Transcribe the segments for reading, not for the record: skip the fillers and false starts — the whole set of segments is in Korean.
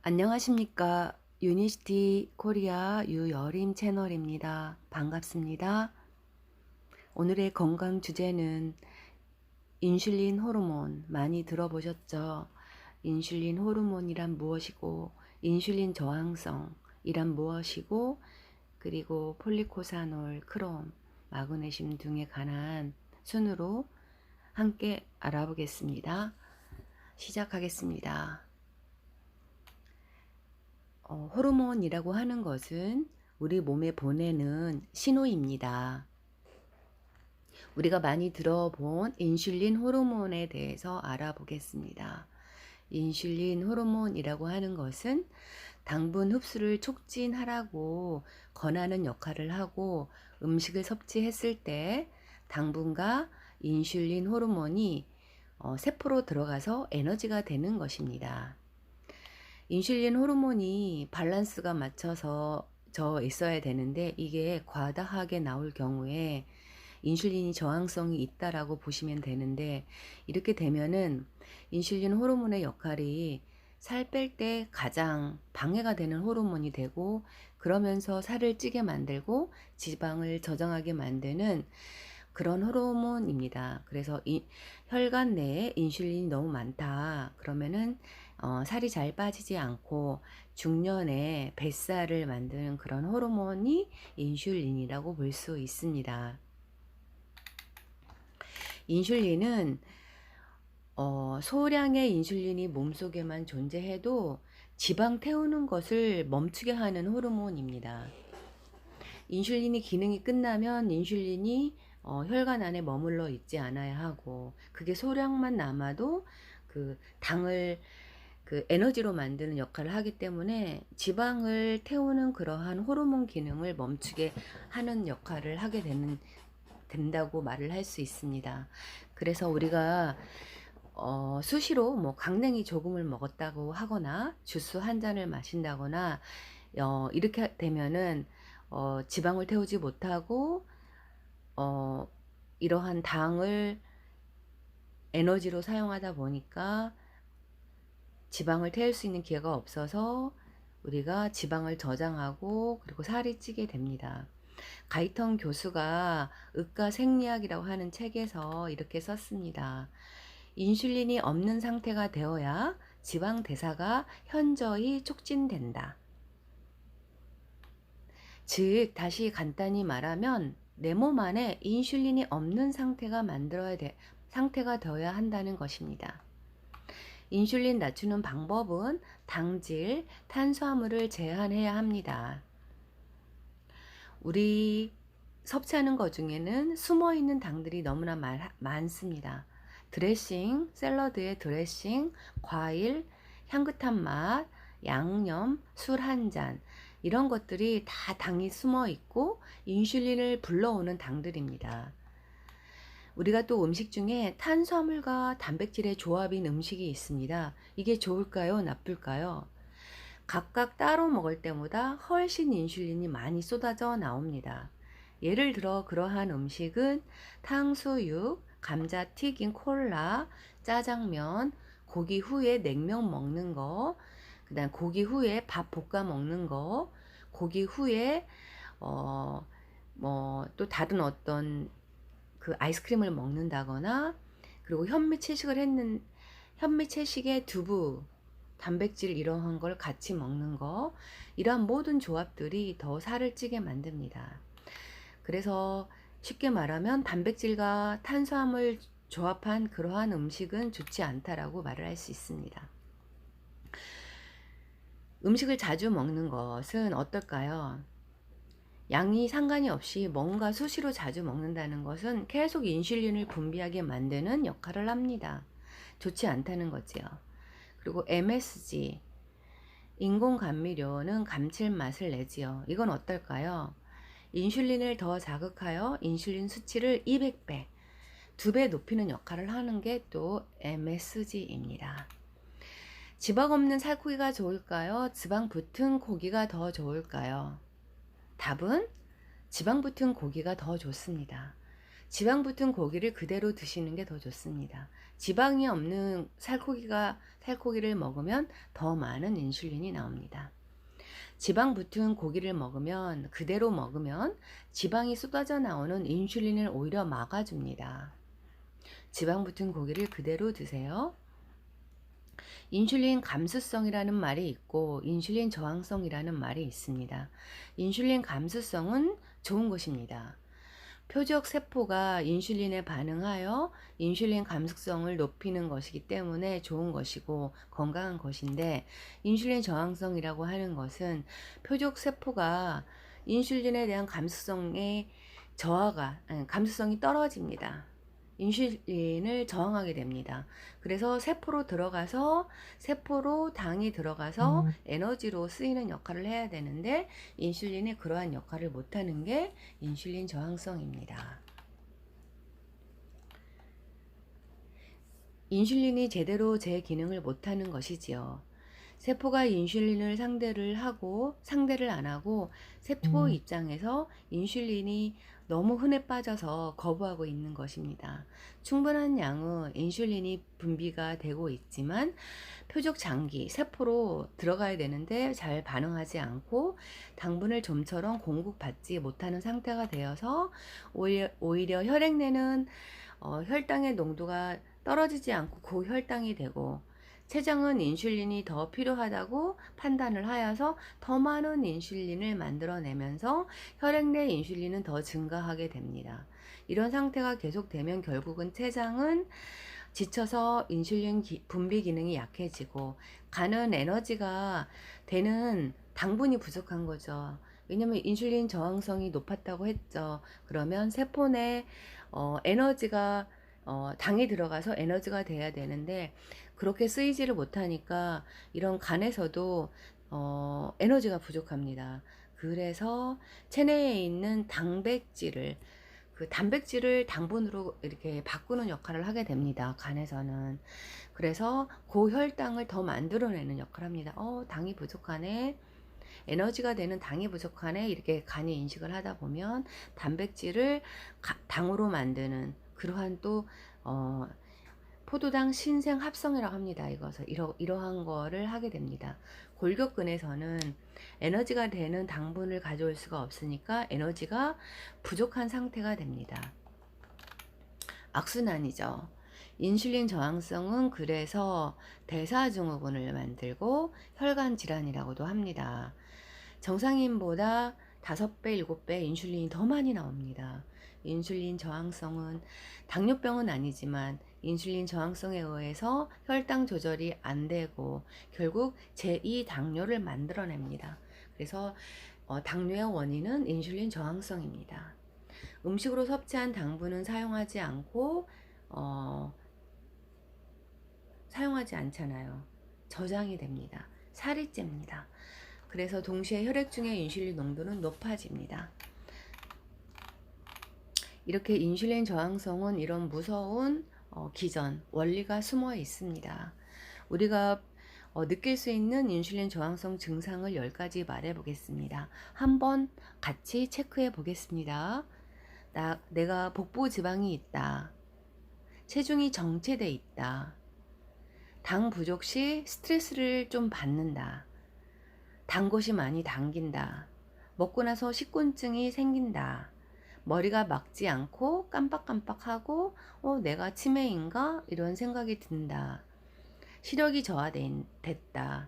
안녕하십니까. 유니시티 코리아 유여림 채널입니다. 반갑습니다. 오늘의 건강 주제는 인슐린 호르몬 많이 들어보셨죠? 인슐린 호르몬이란 무엇이고, 인슐린 저항성이란 무엇이고, 그리고 폴리코사놀, 크롬, 마그네슘 등에 관한 순으로 함께 알아보겠습니다. 시작하겠습니다. 호르몬이라고 하는 것은 우리 몸에 보내는 신호입니다. 우리가 많이 들어본 인슐린 호르몬에 대해서 알아보겠습니다. 인슐린 호르몬이라고 하는 것은 당분 흡수를 촉진하라고 권하는 역할을 하고, 음식을 섭취했을 때 당분과 인슐린 호르몬이 세포로 들어가서 에너지가 되는 것입니다. 인슐린 호르몬이 밸런스가 맞춰서 있어야 되는데, 이게 과다하게 나올 경우에 인슐린이 저항성이 있다라고 보시면 되는데, 이렇게 되면은 인슐린 호르몬의 역할이 살 뺄 때 가장 방해가 되는 호르몬이 되고, 그러면서 살을 찌게 만들고 지방을 저장하게 만드는 그런 호르몬입니다. 그래서 혈관 내에 인슐린이 너무 많다 그러면은 살이 잘 빠지지 않고 중년에 뱃살을 만드는 그런 호르몬이 인슐린이라고 볼 수 있습니다. 인슐린은 소량의 인슐린이 몸속에만 존재해도 지방 태우는 것을 멈추게 하는 호르몬입니다. 인슐린이 기능이 끝나면 인슐린이 혈관 안에 머물러 있지 않아야 하고, 그게 소량만 남아도 그 당을 그 에너지로 만드는 역할을 하기 때문에 지방을 태우는 그러한 호르몬 기능을 멈추게 하는 역할을 하게 된다고 말을 할 수 있습니다. 그래서 우리가 수시로 뭐 강냉이 조금을 먹었다고 하거나 주스 한 잔을 마신다거나 이렇게 되면은 지방을 태우지 못하고 이러한 당을 에너지로 사용하다 보니까 지방을 태울 수 있는 기회가 없어서 우리가 지방을 저장하고, 그리고 살이 찌게 됩니다. 가이턴 교수가 의과 생리학이라고 하는 책에서 이렇게 썼습니다. 인슐린이 없는 상태가 되어야 지방 대사가 현저히 촉진된다. 즉, 다시 간단히 말하면 내 몸 안에 인슐린이 없는 상태가 되어야 한다는 것입니다. 인슐린 낮추는 방법은 당질, 탄수화물을 제한해야 합니다. 우리 섭취하는 것 중에는 숨어있는 당들이 너무나 많습니다. 드레싱, 샐러드의 드레싱, 과일, 향긋한 맛, 양념, 술 한 잔, 이런 것들이 다 당이 숨어 있고 인슐린을 불러오는 당들입니다. 우리가 또 음식 중에 탄수화물과 단백질의 조합인 음식이 있습니다. 이게 좋을까요? 나쁠까요? 각각 따로 먹을 때보다 훨씬 인슐린이 많이 쏟아져 나옵니다. 예를 들어 그러한 음식은 탕수육, 감자튀김, 콜라, 짜장면, 고기 후에 냉면 먹는 거, 그 다음 고기 후에 밥 볶아 먹는 거, 고기 후에 또 다른 어떤 그 아이스크림을 먹는다거나, 그리고 현미 채식에 두부, 단백질 이러한 걸 같이 먹는 거, 이러한 모든 조합들이 더 살을 찌게 만듭니다. 그래서 쉽게 말하면 단백질과 탄수화물 조합한 그러한 음식은 좋지 않다라고 말을 할 수 있습니다. 음식을 자주 먹는 것은 어떨까요? 양이 상관이 없이 뭔가 수시로 자주 먹는다는 것은 계속 인슐린을 분비하게 만드는 역할을 합니다. 좋지 않다는 거지요. 그리고 MSG, 인공감미료는 감칠맛을 내지요. 이건 어떨까요? 인슐린을 더 자극하여 인슐린 수치를 200배, 2배 높이는 역할을 하는 게 또 MSG입니다. 지방 없는 살코기가 좋을까요? 지방 붙은 고기가 더 좋을까요? 답은 지방 붙은 고기가 더 좋습니다. 지방 붙은 고기를 그대로 드시는 게 더 좋습니다. 지방이 없는 살코기를 먹으면 더 많은 인슐린이 나옵니다. 지방 붙은 고기를 먹으면 그대로 먹으면 지방이 쏟아져 나오는 인슐린을 오히려 막아줍니다. 지방 붙은 고기를 그대로 드세요. 인슐린 감수성이라는 말이 있고 인슐린 저항성이라는 말이 있습니다. 인슐린 감수성은 좋은 것입니다. 표적 세포가 인슐린에 반응하여 인슐린 감수성을 높이는 것이기 때문에 좋은 것이고 건강한 것인데, 인슐린 저항성이라고 하는 것은 표적 세포가 인슐린에 대한 감수성이 떨어집니다. 인슐린을 저항하게 됩니다. 그래서 세포로 당이 들어가서 에너지로 쓰이는 역할을 해야 되는데, 인슐린이 그러한 역할을 못하는 게 인슐린 저항성입니다. 인슐린이 제대로 제 기능을 못하는 것이지요. 세포가 인슐린을 상대를 안 하고 세포 입장에서 인슐린이 너무 흔해 빠져서 거부하고 있는 것입니다. 충분한 양의 인슐린이 분비가 되고 있지만 표적 장기 세포로 들어가야 되는데 잘 반응하지 않고 당분을 좀처럼 공급받지 못하는 상태가 되어서 오히려 혈액 내는 혈당의 농도가 떨어지지 않고 고혈당이 되고, 췌장은 인슐린이 더 필요하다고 판단을 하여서 더 많은 인슐린을 만들어내면서 혈액 내 인슐린은 더 증가하게 됩니다. 이런 상태가 계속되면 결국은 췌장은 지쳐서 인슐린 분비 기능이 약해지고 간은 에너지가 되는 당분이 부족한 거죠. 왜냐면 인슐린 저항성이 높았다고 했죠. 그러면 세포 내 에너지가 당이 들어가서 에너지가 돼야 되는데 그렇게 쓰이지를 못하니까 이런 간에서도 에너지가 부족합니다. 그래서 체내에 있는 단백질을 당분으로 이렇게 바꾸는 역할을 하게 됩니다. 간에서는. 그래서 고혈당을 더 만들어내는 역할을 합니다. 당이 부족하네. 에너지가 되는 당이 부족하네. 이렇게 간이 인식을 하다 보면 단백질을 당으로 만드는 그러한 또 포도당 신생 합성이라고 합니다. 이러한 거를 하게 됩니다. 골격근에서는 에너지가 되는 당분을 가져올 수가 없으니까 에너지가 부족한 상태가 됩니다. 악순환이죠. 인슐린 저항성은 그래서 대사증후군을 만들고 혈관 질환이라고도 합니다. 정상인보다 5배, 7배 인슐린이 더 많이 나옵니다. 인슐린 저항성은 당뇨병은 아니지만 인슐린 저항성에 의해서 혈당 조절이 안 되고 결국 제2당뇨를 만들어냅니다. 그래서 당뇨의 원인은 인슐린 저항성입니다. 음식으로 섭취한 당분은 사용하지 않잖아요. 저장이 됩니다. 살이 찝니다. 그래서 동시에 혈액 중의 인슐린 농도는 높아집니다. 이렇게 인슐린 저항성은 이런 무서운 원리가 숨어 있습니다. 우리가 느낄 수 있는 인슐린 저항성 증상을 10가지 말해 보겠습니다. 한번 같이 체크해 보겠습니다. 내가 복부 지방이 있다. 체중이 정체돼 있다. 당 부족 시 스트레스를 좀 받는다. 단 것이 많이 당긴다. 먹고 나서 식곤증이 생긴다. 머리가 맑지 않고 깜빡깜빡하고 내가 치매인가? 이런 생각이 든다. 시력이 저하됐다.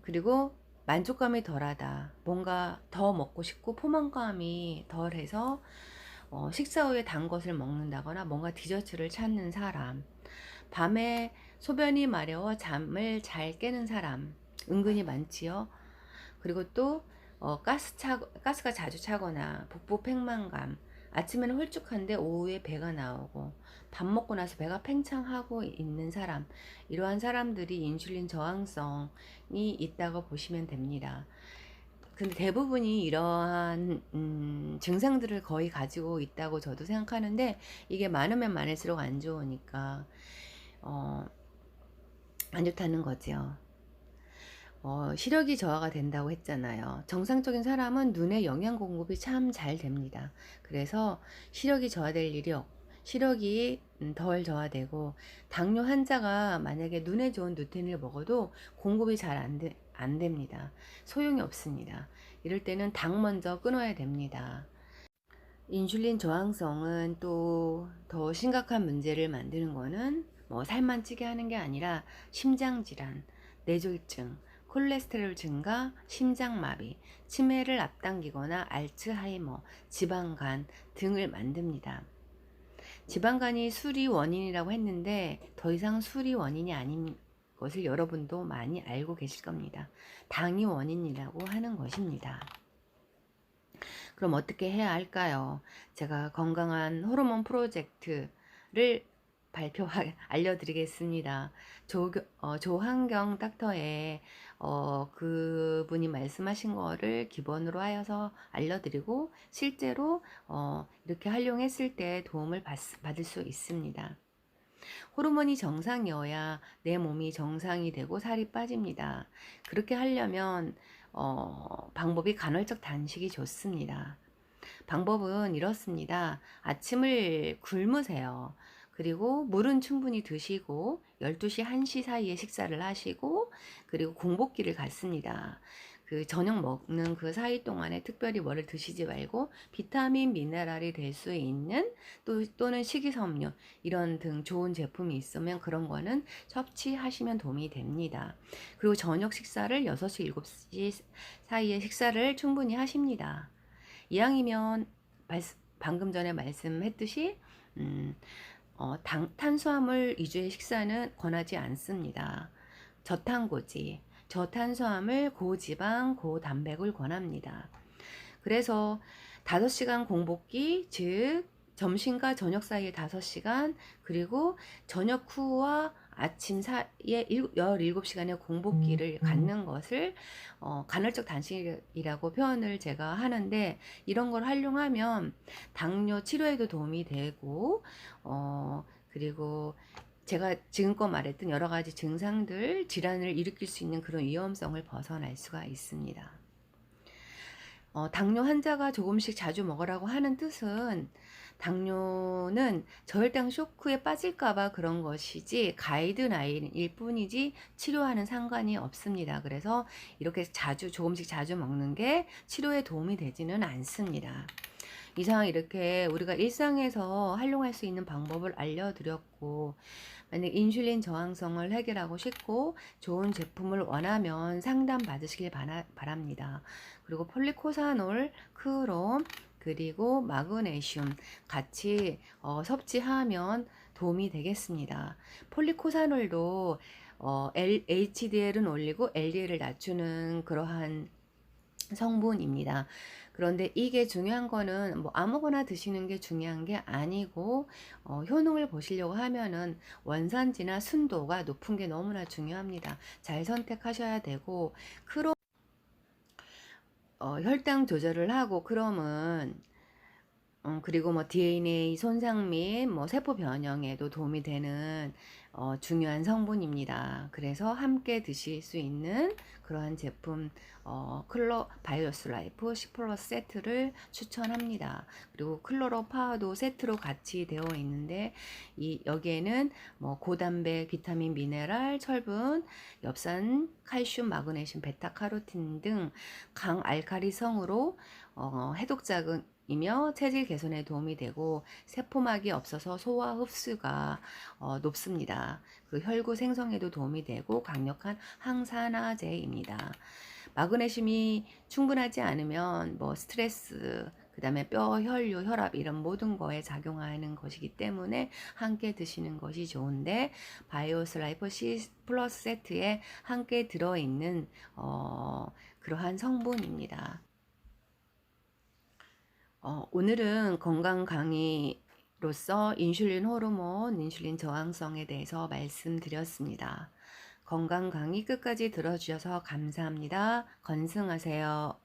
그리고 만족감이 덜하다. 뭔가 더 먹고 싶고 포만감이 덜해서 식사 후에 단 것을 먹는다거나 뭔가 디저트를 찾는 사람. 밤에 소변이 마려워 잠을 잘 깨는 사람 은근히 많지요. 그리고 또 가스가 자주 차거나 복부 팽만감, 아침에는 홀쭉한데 오후에 배가 나오고 밥 먹고 나서 배가 팽창하고 있는 사람, 이러한 사람들이 인슐린 저항성이 있다고 보시면 됩니다. 근데 대부분이 이러한 증상들을 거의 가지고 있다고 저도 생각하는데 이게 많으면 많을수록 안 좋으니까 안 좋다는 거죠. 시력이 저하가 된다고 했잖아요. 정상적인 사람은 눈의 영양 공급이 참 잘 됩니다. 그래서 시력이 저하될 일이 시력이 덜 저하되고, 당뇨 환자가 만약에 눈에 좋은 루테인을 먹어도 공급이 잘 안 됩니다. 소용이 없습니다. 이럴 때는 당 먼저 끊어야 됩니다. 인슐린 저항성은 또 더 심각한 문제를 만드는 거는 뭐 살만 찌게 하는 게 아니라 심장질환, 뇌졸중, 콜레스테롤 증가, 심장마비, 치매를 앞당기거나 알츠하이머, 지방간 등을 만듭니다. 지방간이 술이 원인이라고 했는데 더 이상 술이 원인이 아닌 것을 여러분도 많이 알고 계실 겁니다. 당이 원인이라고 하는 것입니다. 그럼 어떻게 해야 할까요? 제가 건강한 호르몬 프로젝트를 알려드리겠습니다. 조한경 닥터의 그분이 말씀하신 거를 기본으로 하여서 알려드리고, 실제로 이렇게 활용했을 때 도움을 받을 수 있습니다. 호르몬이 정상이어야 내 몸이 정상이 되고 살이 빠집니다. 그렇게 하려면 방법이 간헐적 단식이 좋습니다. 방법은 이렇습니다. 아침을 굶으세요. 그리고 물은 충분히 드시고 12시 1시 사이에 식사를 하시고, 그리고 공복기를 갖습니다. 그 저녁 먹는 그 사이 동안에 특별히 뭐를 드시지 말고 비타민 미네랄이 될 수 있는 또는 식이섬유 이런 등 좋은 제품이 있으면 그런 거는 섭취하시면 도움이 됩니다. 그리고 저녁 식사를 6시 7시 사이에 식사를 충분히 하십니다. 이왕이면 방금 전에 말씀했듯이 탄수화물 위주의 식사는 권하지 않습니다. 저탄고지, 저탄수화물, 고지방, 고단백을 권합니다. 그래서 5시간 공복기, 즉 점심과 저녁 사이에 5시간, 그리고 저녁 후와 아침 사이에 17시간의 공복기를 갖는 것을 간헐적 단식이라고 표현을 제가 하는데, 이런 걸 활용하면 당뇨 치료에도 도움이 되고, 그리고 제가 지금껏 말했던 여러 가지 증상들, 질환을 일으킬 수 있는 그런 위험성을 벗어날 수가 있습니다. 당뇨 환자가 조금씩 자주 먹으라고 하는 뜻은, 당뇨는 저혈당 쇼크에 빠질까봐 그런 것이지 가이드라인일 뿐이지 치료와는 상관이 없습니다. 그래서 이렇게 조금씩 자주 먹는 게 치료에 도움이 되지는 않습니다. 이상 이렇게 우리가 일상에서 활용할 수 있는 방법을 알려드렸고, 만약 인슐린 저항성을 해결하고 싶고 좋은 제품을 원하면 상담 받으시길 바랍니다. 그리고 폴리코사놀, 크롬, 그리고 마그네슘 같이 섭취하면 도움이 되겠습니다. 폴리코사놀도 HDL은 올리고 LDL을 낮추는 그러한 성분입니다. 그런데 이게 중요한 거는 뭐 아무거나 드시는 게 중요한 게 아니고, 효능을 보시려고 하면은 원산지나 순도가 높은 게 너무나 중요합니다. 잘 선택하셔야 되고, 혈당 조절을 하고, 크롬은 그리고 뭐 DNA 손상 및 뭐 세포 변형에도 도움이 되는 중요한 성분입니다. 그래서 함께 드실 수 있는 그러한 제품, 바이오스 라이프 10% 세트를 추천합니다. 그리고 클로로 파워도 세트로 같이 되어 있는데, 여기에는 뭐 고단백, 비타민, 미네랄, 철분, 엽산, 칼슘, 마그네슘, 베타카로틴 등 강알칼리성으로 해독작은 이며 체질 개선에 도움이 되고, 세포막이 없어서 소화 흡수가 높습니다. 그 혈구 생성에도 도움이 되고 강력한 항산화제입니다. 마그네슘이 충분하지 않으면 뭐 스트레스, 그 다음에 뼈, 혈류, 혈압 이런 모든 거에 작용하는 것이기 때문에 함께 드시는 것이 좋은데, 바이오스 라이프 C 플러스 세트에 함께 들어있는 그러한 성분입니다. 오늘은 건강 강의로서 인슐린 호르몬, 인슐린 저항성에 대해서 말씀드렸습니다. 건강 강의 끝까지 들어주셔서 감사합니다. 건승하세요.